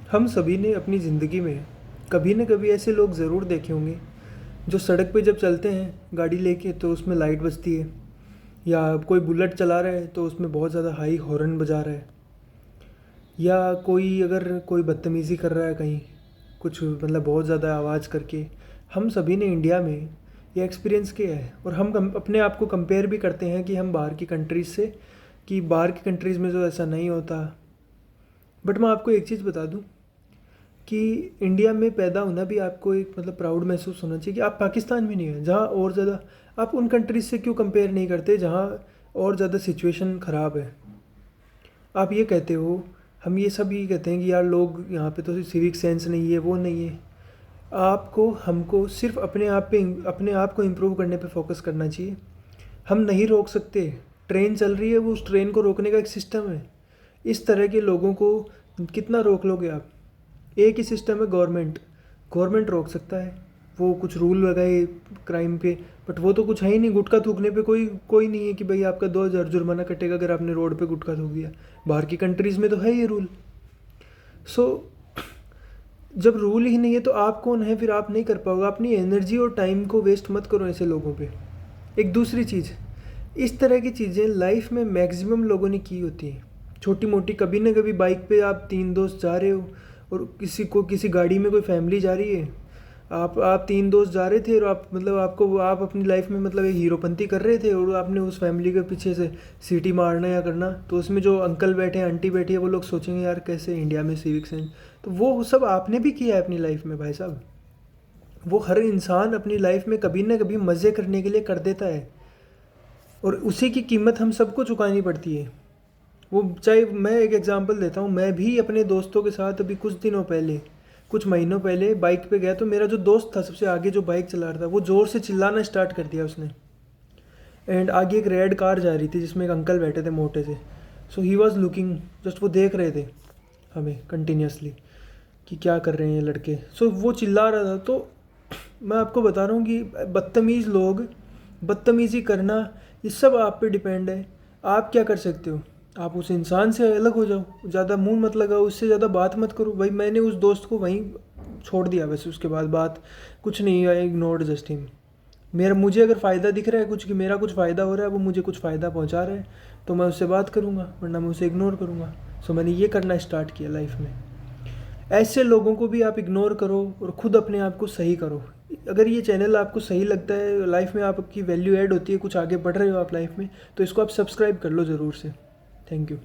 हम सभी ने अपनी ज़िंदगी में कभी न कभी ऐसे लोग ज़रूर देखे होंगे जो सड़क पे जब चलते हैं गाड़ी लेके तो उसमें लाइट बजती है, या कोई बुलेट चला रहा है तो उसमें बहुत ज़्यादा हाई हॉर्न बजा रहा है, या कोई अगर कोई बदतमीज़ी कर रहा है कहीं, कुछ मतलब बहुत ज़्यादा आवाज़ करके। हम सभी ने इंडिया में ये एक्सपीरियंस किया है और हम अपने आप को कंपेयर भी करते हैं कि हम बाहर की कंट्रीज़ से, कि बाहर की कंट्रीज़ में तो ऐसा नहीं होता। बट मैं आपको एक चीज़ बता दूं कि इंडिया में पैदा होना भी आपको एक मतलब प्राउड महसूस होना चाहिए कि आप पाकिस्तान में नहीं हैं, जहाँ और ज़्यादा। आप उन कंट्रीज से क्यों कंपेयर नहीं करते जहाँ और ज़्यादा सिचुएशन ख़राब है? आप ये कहते हो, हम ये सब ये कहते हैं कि यार लोग यहाँ पे तो सिविक सेंस नहीं है, वो नहीं है। आपको हमको सिर्फ अपने आप को इम्प्रूव करने पे फोकस करना चाहिए। हम नहीं रोक सकते, ट्रेन चल रही है, वो उस ट्रेन को रोकने का एक सिस्टम है। इस तरह के लोगों को कितना रोक लोगे आप? एक ही सिस्टम है, गवर्नमेंट। गवर्नमेंट रोक सकता है, वो कुछ रूल लगाए क्राइम पे। बट वो तो कुछ है ही नहीं। गुटखा थूकने पे कोई कोई नहीं है कि भाई आपका 2,000 जुर्माना कटेगा अगर आपने रोड पे गुटखा थूक दिया। बाहर की कंट्रीज़ में तो है ये रूल। सो जब रूल ही नहीं है तो आप कौन है फिर? आप नहीं कर पाओगे। अपनी एनर्जी और टाइम को वेस्ट मत करो ऐसे लोगों पे। एक दूसरी चीज़, इस तरह की चीज़ें लाइफ में मैक्सिमम लोगों ने की होती हैं, छोटी मोटी। कभी ना कभी बाइक पे आप 3 दोस्त जा रहे हो और किसी गाड़ी में कोई फैमिली जा रही है। आप 3 दोस्त जा रहे थे और आप मतलब आप अपनी लाइफ में मतलब एक हीरोपंती कर रहे थे और आपने उस फैमिली के पीछे से सीटी मारना या करना, तो उसमें जो अंकल बैठे हैं, आंटी बैठी है, वो लोग सोचेंगे यार कैसे इंडिया में सिविक सेंस। तो वो सब आपने भी किया है अपनी लाइफ में भाई साहब। वो हर इंसान अपनी लाइफ में कभी ना कभी मज़े करने के लिए कर देता है और उसी की कीमत हम सबको चुकानी पड़ती है। वो चाहे, मैं एक एग्जांपल देता हूँ, मैं भी अपने दोस्तों के साथ अभी कुछ दिनों पहले, कुछ महीनों पहले बाइक पे गया तो मेरा जो दोस्त था सबसे आगे जो बाइक चला रहा था, वो ज़ोर से चिल्लाना स्टार्ट कर दिया उसने। एंड आगे एक रेड कार जा रही थी जिसमें एक अंकल बैठे थे मोटे से। सो ही वॉज लुकिंग, जस्ट वो देख रहे थे हमें कंटिन्यूसली कि क्या कर रहे हैं ये लड़के। सो वो चिल्ला रहा था। तो मैं आपको बता रहा हूँ कि बदतमीज़ लोग, बदतमीज़ी करना, ये सब आप पे डिपेंड है। आप क्या कर सकते हो? आप उस इंसान से अलग हो जाओ, ज़्यादा मुंह मत लगाओ, उससे ज़्यादा बात मत करो। भाई मैंने उस दोस्त को वहीं छोड़ दिया, वैसे उसके बाद बात कुछ नहीं, आई इग्नोर्ड जस्ट हिम। मेरा, मुझे अगर फ़ायदा दिख रहा है कुछ, कि मेरा कुछ फ़ायदा हो रहा है, वो मुझे कुछ फ़ायदा पहुंचा रहा है, तो मैं उससे बात करूँगा, वरना मैं उसे इग्नोर करूँगा। सो मैंने ये करना स्टार्ट किया लाइफ में। ऐसे लोगों को भी आप इग्नोर करो और ख़ुद अपने आप को सही करो। अगर ये चैनल आपको सही लगता है, लाइफ में आपकी वैल्यू ऐड होती है, कुछ आगे बढ़ रहे हो आप लाइफ में, तो इसको आप सब्सक्राइब कर लो ज़रूर से। Thank you.